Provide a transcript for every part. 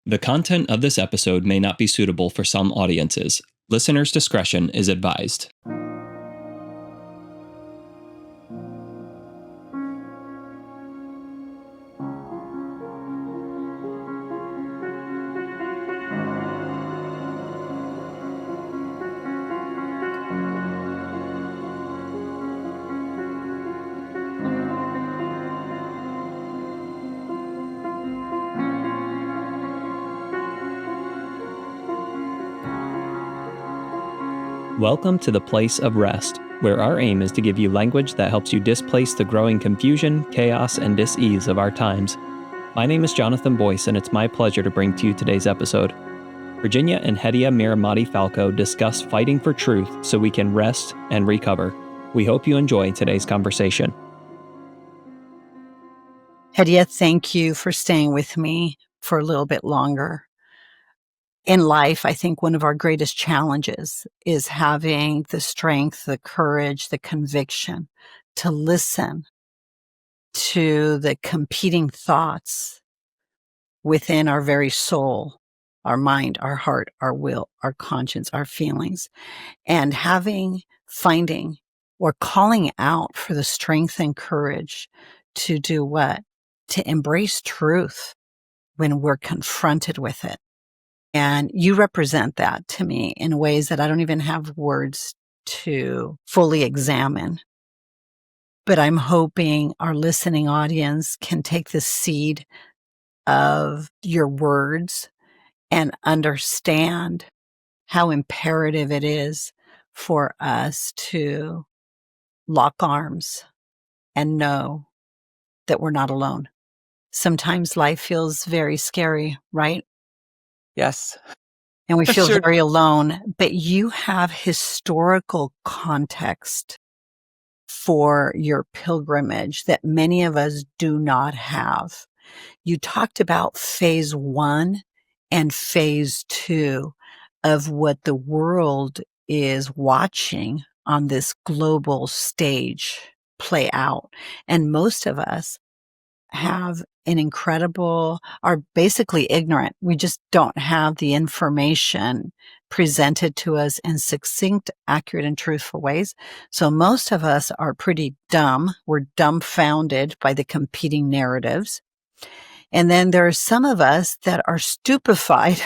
The content of this episode may not be suitable for some audiences. Listener's discretion is advised. Welcome to the place of rest, where our aim is to give you language that helps you displace the growing confusion, chaos, and dis-ease of our times. My name is Jonathan Boyce, and it's my pleasure to bring to you today's episode. Virginia and Hedieh Mirahmadi Falco discuss fighting for truth so we can rest and recover. We hope you enjoy today's conversation. Hedieh, thank you for staying with me for a little bit longer. In life, I think one of our greatest challenges is having the strength, the courage, the conviction to listen to the competing thoughts within our very soul, our mind, our heart, our will, our conscience, our feelings, and finding or calling out for the strength and courage to do what? To embrace truth when we're confronted with it. And you represent that to me in ways that I don't even have words to fully examine. But I'm hoping our listening audience can take the seed of your words and understand how imperative it is for us to lock arms and know that we're not alone. Sometimes life feels very scary, right? Yes. And we feel Sure. very alone, but you have historical context for your pilgrimage that many of us do not have. You talked about phase 1 and phase 2 of what the world is watching on this global stage play out. And most of us have are basically ignorant. We just don't have the information presented to us in succinct, accurate, and truthful ways. So most of us are pretty dumb. We're dumbfounded by the competing narratives. And then there are some of us that are stupefied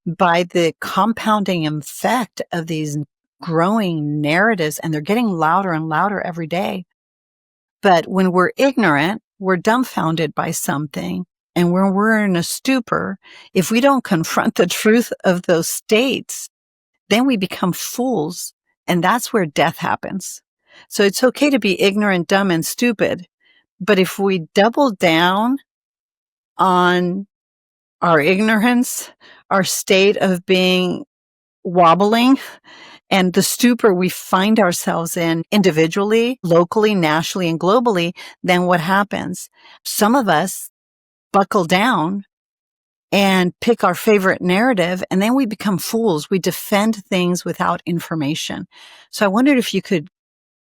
by the compounding effect of these growing narratives, and they're getting louder and louder every day. But when we're ignorant, we're dumbfounded by something, and when we're in a stupor, if we don't confront the truth of those states, then we become fools, and that's where death happens. So it's okay to be ignorant, dumb, and stupid, but if we double down on our ignorance, our state of being wobbling, and the stupor we find ourselves in individually, locally, nationally, and globally, then what happens? Some of us buckle down and pick our favorite narrative, and then we become fools. We defend things without information. So I wondered if you could,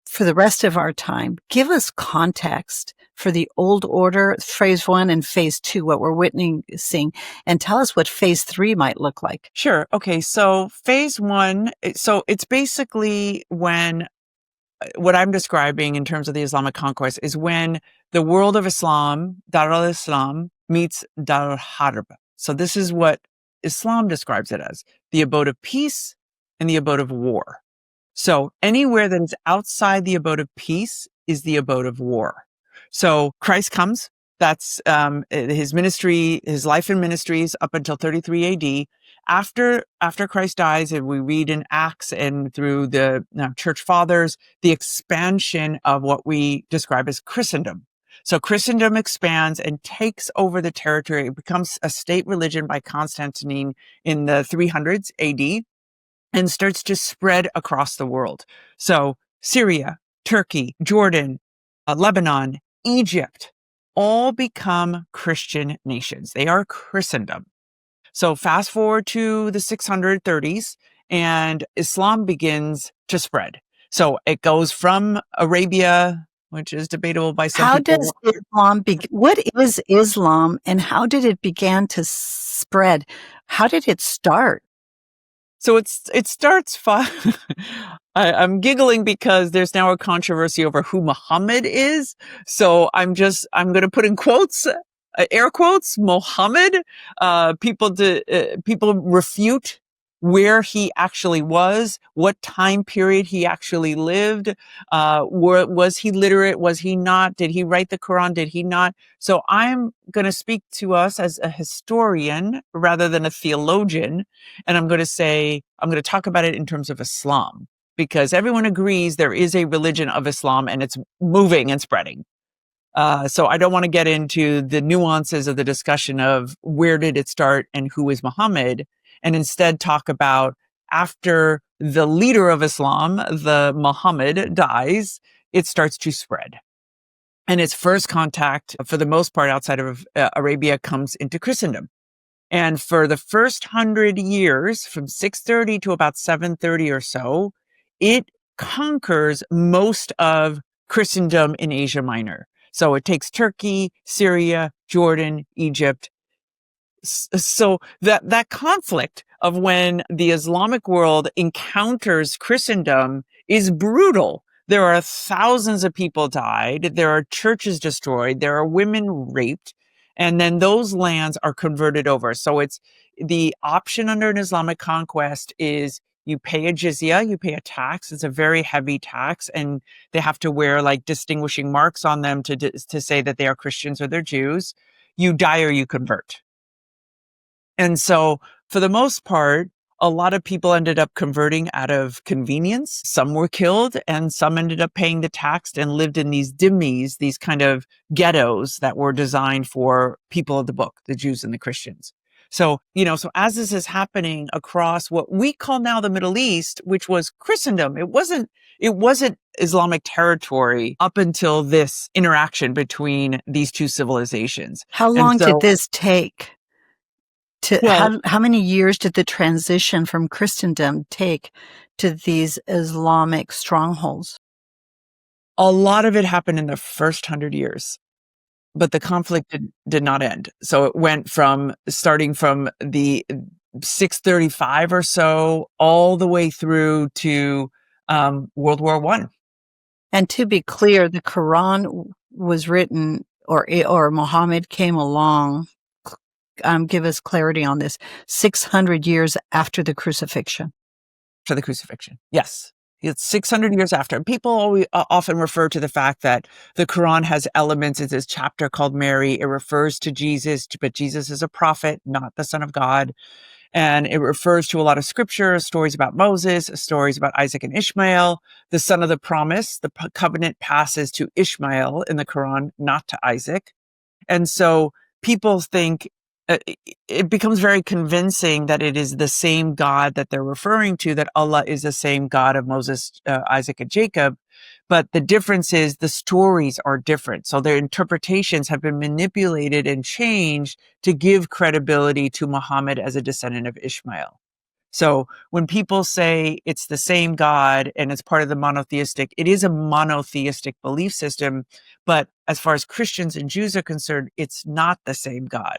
for the rest of our time, give us context for the old order, phase 1 and phase 2, what we're witnessing, and tell us what phase 3 might look like. Sure. Okay. So phase 1, so it's basically when what I'm describing in terms of the Islamic conquest is when the world of Islam, Dar al-Islam, meets Dar al-Harb. So this is what Islam describes it as, the abode of peace and the abode of war. So anywhere that is outside the abode of peace is the abode of war. So Christ comes. That's his ministry, his life and ministries up until 33 AD. After Christ dies, and we read in Acts and through the church fathers, the expansion of what we describe as Christendom. So Christendom expands and takes over the territory. It becomes a state religion by Constantine in the 300s AD and starts to spread across the world. So Syria, Turkey, Jordan, Lebanon, Egypt, all become Christian nations. They are Christendom. So fast forward to the 630s and Islam begins to spread. So it goes from Arabia which is debatable by some How does people. Islam what is Islam and how did it begin to spread? How did it start? So it starts I'm giggling because there's now a controversy over who Muhammad is. So I'm going to put in quotes, air quotes, Muhammad. People refute where he actually was, what time period he actually lived. Was he literate? Was he not? Did he write the Quran? Did he not? So I'm going to speak to us as a historian rather than a theologian. And I'm going to talk about it in terms of Islam, because everyone agrees there is a religion of Islam and it's moving and spreading. So I don't want to get into the nuances of the discussion of where did it start and who is Muhammad, and instead talk about after the leader of Islam, the Muhammad, dies, it starts to spread. And its first contact, for the most part, outside of Arabia, comes into Christendom. And for the first 100 years, from 630 to about 730 or so, it conquers most of Christendom in Asia Minor. So it takes Turkey, Syria, Jordan, Egypt. So that conflict of when the Islamic world encounters Christendom is brutal. There are thousands of people died. There are churches destroyed. There are women raped. And then those lands are converted over. So it's the option under an Islamic conquest is you pay a jizya, you pay a tax. It's a very heavy tax, and they have to wear like distinguishing marks on them to say that they are Christians or they're Jews. You die or you convert. And so, for the most part, a lot of people ended up converting out of convenience. Some were killed and some ended up paying the tax and lived in these dhimmis, these kind of ghettos that were designed for people of the book, the Jews and the Christians. So, so as this is happening across what we call now the Middle East, which was Christendom, it wasn't Islamic territory up until this interaction between these two civilizations. How And long did so, this take? well, How many years did the transition from Christendom take to these Islamic strongholds? a lot of it happened in the first 100 years, but the conflict did not end. So it went from starting from the 635 or so all the way through to World War I. And to be clear, the Quran was written, or Muhammad came along. Give us clarity on this. 600 years after the crucifixion. For the crucifixion. Yes. It's 600 years after. People always, often refer to the fact that the Quran has elements in this chapter called Mary. It refers to Jesus, but Jesus is a prophet, not the Son of God. And it refers to a lot of scripture, stories about Moses, stories about Isaac and Ishmael, the son of the promise. The covenant passes to Ishmael in the Quran, not to Isaac. And so people think it becomes very convincing that it is the same God that they're referring to, that Allah is the same God of Moses, Isaac, and Jacob. But the difference is the stories are different. So their interpretations have been manipulated and changed to give credibility to Muhammad as a descendant of Ishmael. So when people say it's the same God and it's part of the monotheistic, it is a monotheistic belief system. But as far as Christians and Jews are concerned, it's not the same God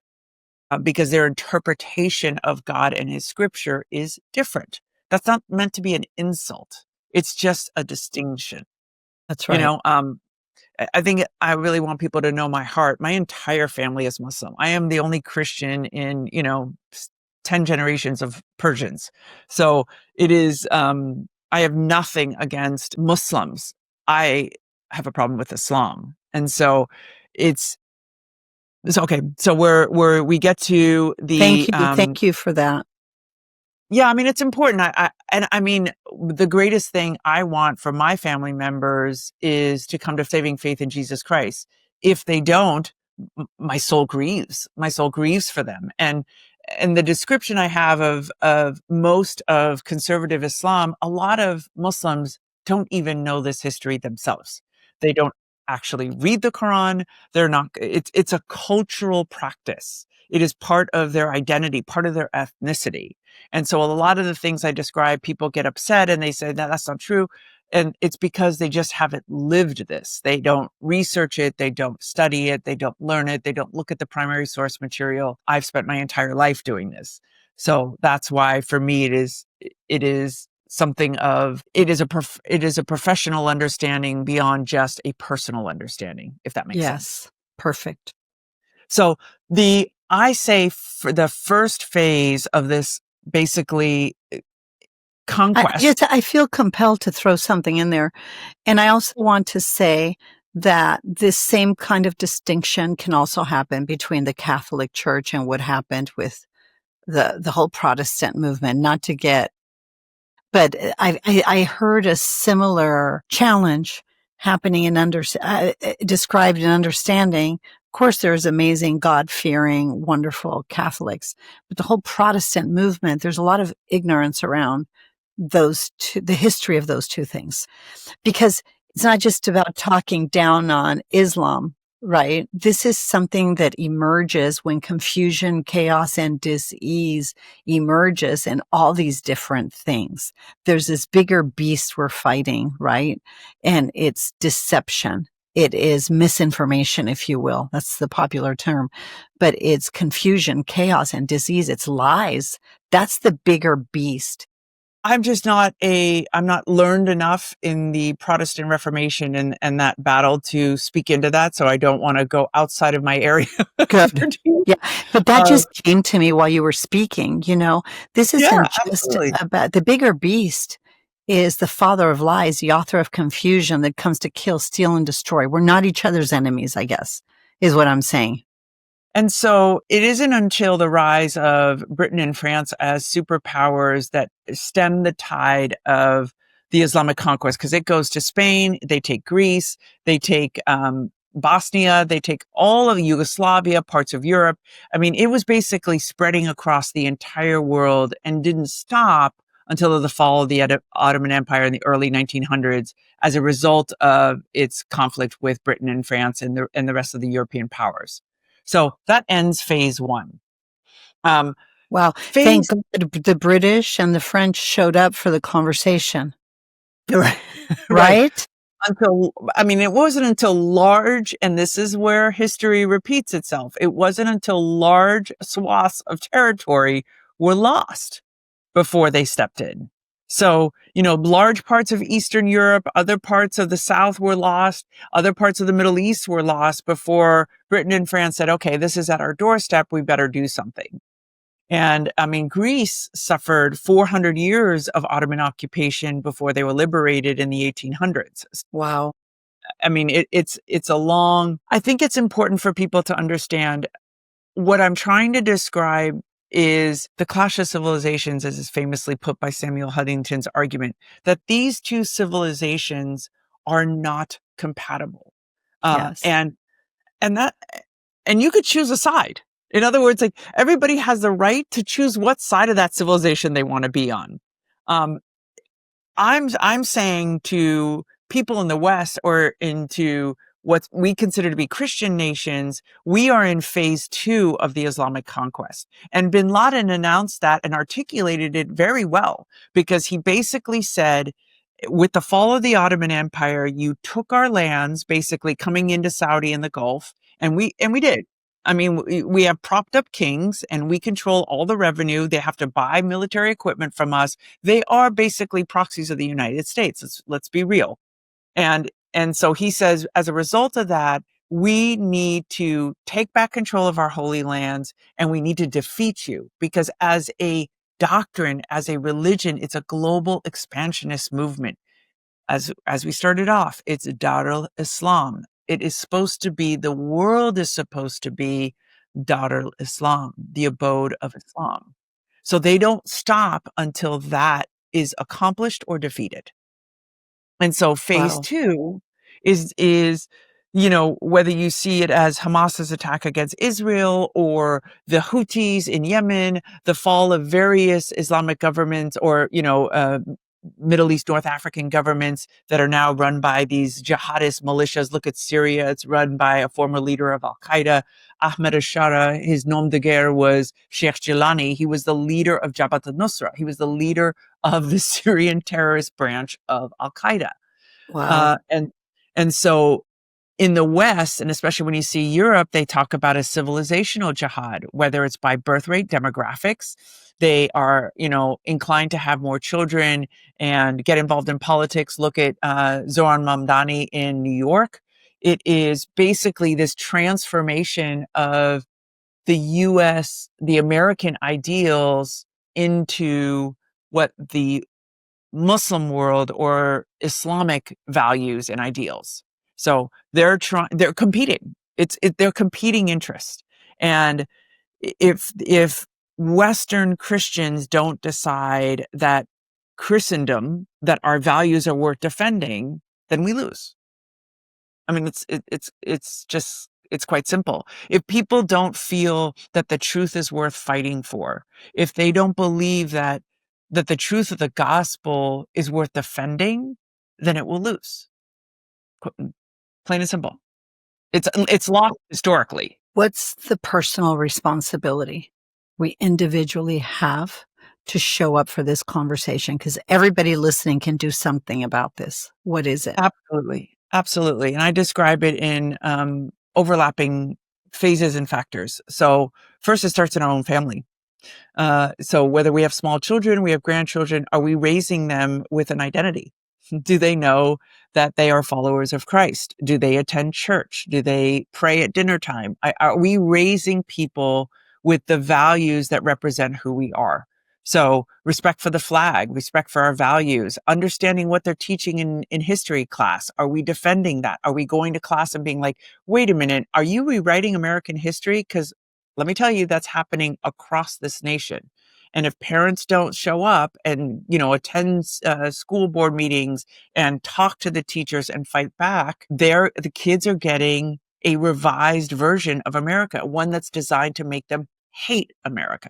because their interpretation of God and his scripture is different. That's not meant to be an insult. It's just a distinction. That's right. I think I really want people to know my heart. My entire family is Muslim. I am the only Christian in, 10 generations of Persians. So it is, I have nothing against Muslims. I have a problem with Islam. And so it's okay. So we get to the, Thank you for that. yeah, I mean, it's important. I mean, the greatest thing I want for my family members is to come to saving faith in Jesus Christ. If they don't, my soul grieves. My soul grieves for them. And the description I have of most of conservative Islam, a lot of Muslims don't even know this history themselves. They don't actually read the Quran. It's a cultural practice. It is part of their identity, part of their ethnicity. And so a lot of the things I describe, people get upset and they say, no, that's not true. And it's because they just haven't lived this. They don't research it. They don't study it. They don't learn it. They don't look at the primary source material. I've spent my entire life doing this. So that's why for me, it is something of, it is a professional understanding beyond just a personal understanding, if that makes sense. Yes. Perfect. So I say for the first phase of this, basically conquest. I feel compelled to throw something in there. And I also want to say that this same kind of distinction can also happen between the Catholic Church and what happened with the whole Protestant movement, not to get, but I heard a similar challenge happening in described in understanding. Of course, there's amazing, God-fearing, wonderful Catholics, but the whole Protestant movement, there's a lot of ignorance around the history of those two things, because it's not just about talking down on Islam, right? This is something that emerges when confusion, chaos, and dis-ease emerges in all these different things. There's this bigger beast we're fighting, right? And it's deception. It is misinformation, if you will. That's the popular term. But it's confusion, chaos, and dis-ease. It's lies. That's the bigger beast. I'm not learned enough in the Protestant Reformation and that battle to speak into that. So I don't want to go outside of my area. Good. Yeah. But that just came to me while you were speaking. This isn't just about the bigger beast is the father of lies, the author of confusion that comes to kill, steal, and destroy. We're not each other's enemies, I guess, is what I'm saying. And so it isn't until the rise of Britain and France as superpowers that stem the tide of the Islamic conquest, because it goes to Spain, they take Greece, they take Bosnia, they take all of Yugoslavia, parts of Europe. I mean, it was basically spreading across the entire world and didn't stop until the fall of the Ottoman Empire in the early 1900s as a result of its conflict with Britain and France and the rest of the European powers. So that ends phase one. Wow. Thank God the British and the French showed up for the conversation. Right? It wasn't until large, and this is where history repeats itself. It wasn't until large swaths of territory were lost before they stepped in. So, large parts of Eastern Europe, other parts of the South were lost, other parts of the Middle East were lost before Britain and France said, okay, this is at our doorstep, we better do something. And Greece suffered 400 years of Ottoman occupation before they were liberated in the 1800s. Wow. It's a long, I think it's important for people to understand what I'm trying to describe is the clash of civilizations, as is famously put by Samuel Huntington's argument, that these two civilizations are not compatible. Yes. And you could choose a side. In other words, like everybody has the right to choose what side of that civilization they want to be on. I'm saying to people in the West or into what we consider to be Christian nations, we are in phase 2 of the Islamic conquest. And bin Laden announced that and articulated it very well, because he basically said, with the fall of the Ottoman Empire, you took our lands, basically coming into Saudi and the Gulf, and we did. We have propped up kings and we control all the revenue. They have to buy military equipment from us. They are basically proxies of the United States. Let's be real. And so he says, as a result of that, we need to take back control of our holy lands and we need to defeat you, because as a doctrine, as a religion, it's a global expansionist movement. As we started off, it's Dar al-Islam. It is supposed to be, the world is supposed to be Dar al-Islam, the abode of Islam. So they don't stop until that is accomplished or defeated. And so phase 2 is, whether you see it as Hamas's attack against Israel or the Houthis in Yemen, the fall of various Islamic governments or, Middle East, North African governments that are now run by these jihadist militias. Look at Syria. It's run by a former leader of Al-Qaeda, Ahmed al-Shara. His nom de guerre was Sheikh Jilani. He was the leader of Jabhat al-Nusra. He was the leader of the Syrian terrorist branch of Al-Qaeda. Wow. And so in the West, and especially when you see Europe, they talk about a civilizational jihad, whether it's by birth rate demographics. They are, inclined to have more children and get involved in politics. Look at Zoran Mamdani in New York. It is basically this transformation of the US, the American ideals into what the Muslim world or Islamic values and ideals. So they're competing. They're competing interests. And if Western Christians don't decide that Christendom, that our values are worth defending, then we lose. I mean, it's quite simple. If people don't feel that the truth is worth fighting for, if they don't believe that the truth of the gospel is worth defending, then it will lose. Plain and simple. It's lost historically. What's the personal responsibility we individually have to show up for this conversation? Because everybody listening can do something about this. What is it? Absolutely. Absolutely. And I describe it in overlapping phases and factors. So first, it starts in our own family. So whether we have small children, we have grandchildren, are we raising them with an identity? Do they know that they are followers of Christ? Do they attend church? Do they pray at dinner time? Are we raising people with the values that represent who we are? So respect for the flag, respect for our values, understanding what they're teaching in history class. Are we defending that? Are we going to class and being like, wait a minute, are you rewriting American history? Because let me tell you, that's happening across this nation. And if parents don't show up and, attend school board meetings and talk to the teachers and fight back, the kids are getting a revised version of America, one that's designed to make them hate America.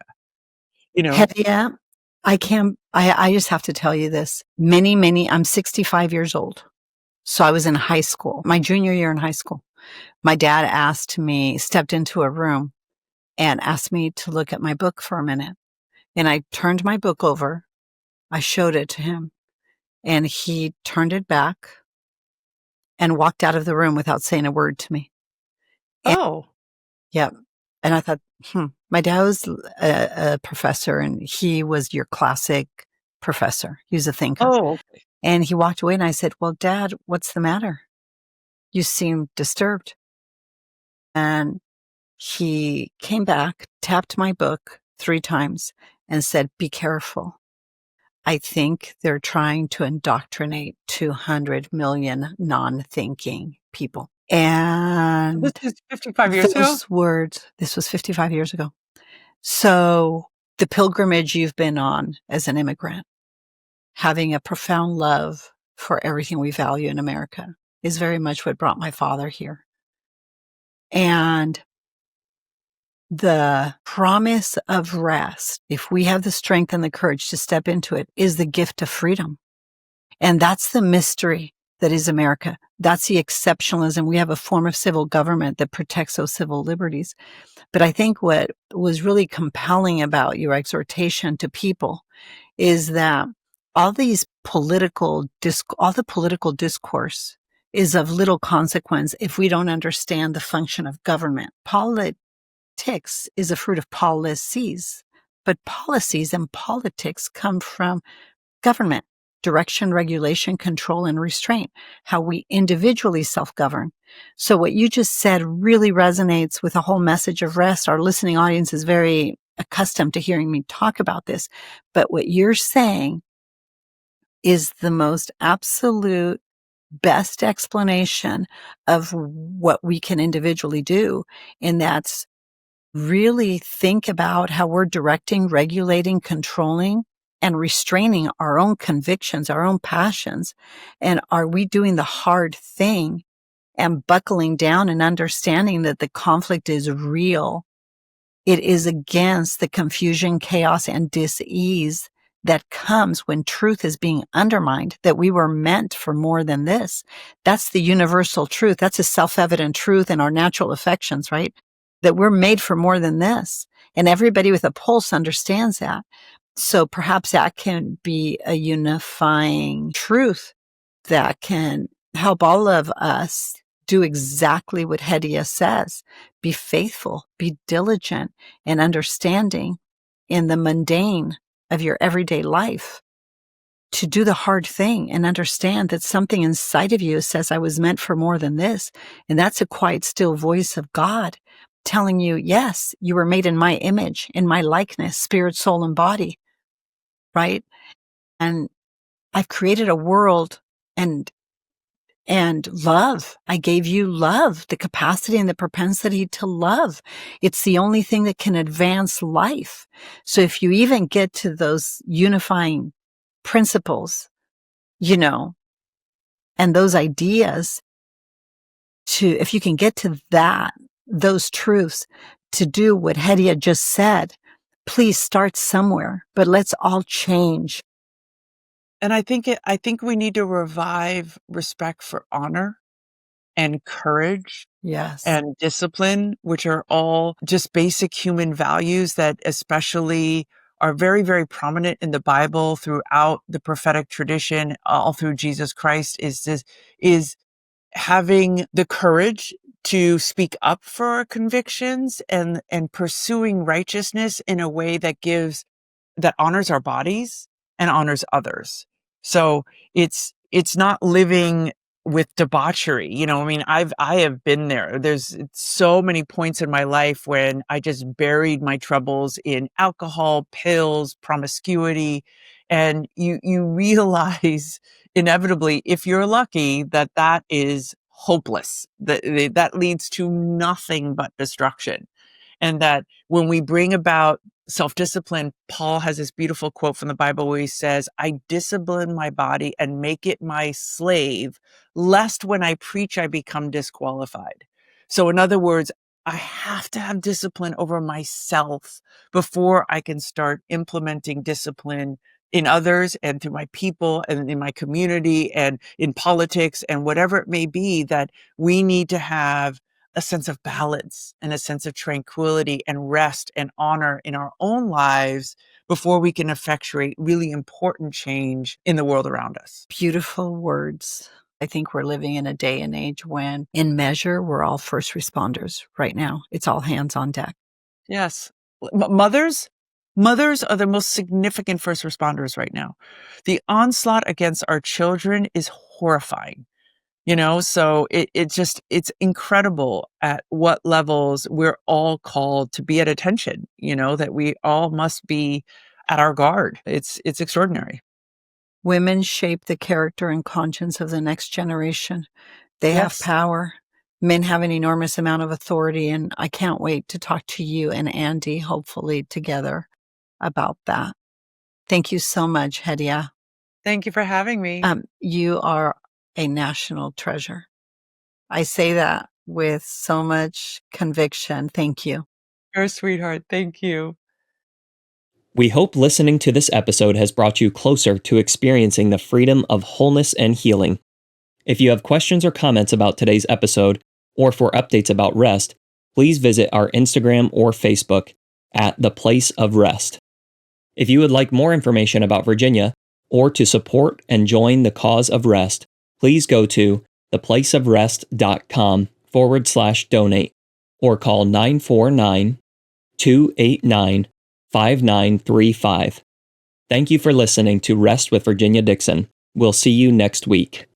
Hedieh, I just have to tell you this. I'm 65 years old. So I was in high school, my junior year in high school. My dad stepped into a room and asked me to look at my book for a minute. And I turned my book over. I showed it to him and he turned it back and walked out of the room without saying a word to me. Oh. Yep. And I thought, my dad was a professor and he was your classic professor. He was a thinker. Oh. Okay. And he walked away and I said, well, Dad, what's the matter? You seem disturbed. And he came back, tapped my book 3 times and said, be careful. I think they're trying to indoctrinate 200 million non-thinking people. And this is 55 years ago? This was 55 years ago. So the pilgrimage you've been on as an immigrant, having a profound love for everything we value in America, is very much what brought my father here. And the promise of rest, if we have the strength and the courage to step into it, is the gift of freedom. And that's the mystery that is America. That's the exceptionalism. We have a form of civil government that protects those civil liberties. But I think what was really compelling about your exhortation to people is that all the political discourse is of little consequence if we don't understand the function of government. Politics is a fruit of policies, but policies and politics come from government. Direction, regulation, control, and restraint, how we individually self-govern. So what you just said really resonates with the whole message of rest. Our listening audience is very accustomed to hearing me talk about this, but what you're saying is the most absolute best explanation of what we can individually do. And that's really think about how we're directing, regulating, controlling, and restraining our own convictions, our own passions. And are we doing the hard thing and buckling down and understanding that the conflict is real? It is against the confusion, chaos, and dis-ease that comes when truth is being undermined, that we were meant for more than this. That's the universal truth. That's a self-evident truth in our natural affections, right? That we're made for more than this. And everybody with a pulse understands that. So perhaps that can be a unifying truth that can help all of us do exactly what Hedieh says. Be faithful, be diligent, and understanding in the mundane of your everyday life. To do the hard thing and understand that something inside of you says, I was meant for more than this. And that's a quiet, still voice of God telling you, yes, you were made in my image, in my likeness, spirit, soul, and body, right? And I've created a world and love. I gave you love, the capacity and the propensity to love. It's the only thing that can advance life. So if you even get to those unifying principles, and those ideas, if you can get to those truths, to do what Hedieh just said, please start somewhere, but let's all change. And I think we need to revive respect for honor and courage Yes. and discipline, which are all just basic human values that especially are very, very prominent in the Bible, throughout the prophetic tradition, all through Jesus Christ, is having the courage to speak up for our convictions and pursuing righteousness in a way that honors our bodies and honors others. So it's not living with debauchery. I mean, I have been there. There's so many points in my life when I just buried my troubles in alcohol, pills, promiscuity, and you realize inevitably, if you're lucky, that is hopeless. That leads to nothing but destruction. And that when we bring about self-discipline, Paul has this beautiful quote from the Bible where he says, I discipline my body and make it my slave, lest when I preach, I become disqualified. So in other words, I have to have discipline over myself before I can start implementing discipline in others and through my people and in my community and in politics and whatever it may be. That we need to have a sense of balance and a sense of tranquility and rest and honor in our own lives before we can effectuate really important change in the world around us. Beautiful words. I think we're living in a day and age when, in measure, we're all first responders right now. It's all hands on deck. Yes. Mothers are the most significant first responders right now. The onslaught against our children is horrifying. So it's incredible at what levels we're all called to be at attention, that we all must be at our guard. It's extraordinary. Women shape the character and conscience of the next generation. They have Yes. power. Men have an enormous amount of authority, and I can't wait to talk to you and Andy, hopefully together, about that. Thank you so much, Hedieh. Thank you for having me. You are a national treasure. I say that with so much conviction. Thank you. You're a sweetheart. Thank you. We hope listening to this episode has brought you closer to experiencing the freedom of wholeness and healing. If you have questions or comments about today's episode, or for updates about R.E.S.T, please visit our Instagram or Facebook at The Place of R.E.S.T. If you would like more information about Virginia, or to support and join the cause of R.E.S.T, please go to theplaceofrest.com/donate or call 949-289-5935. Thank you for listening to Rest with Virginia Dixon. We'll see you next week.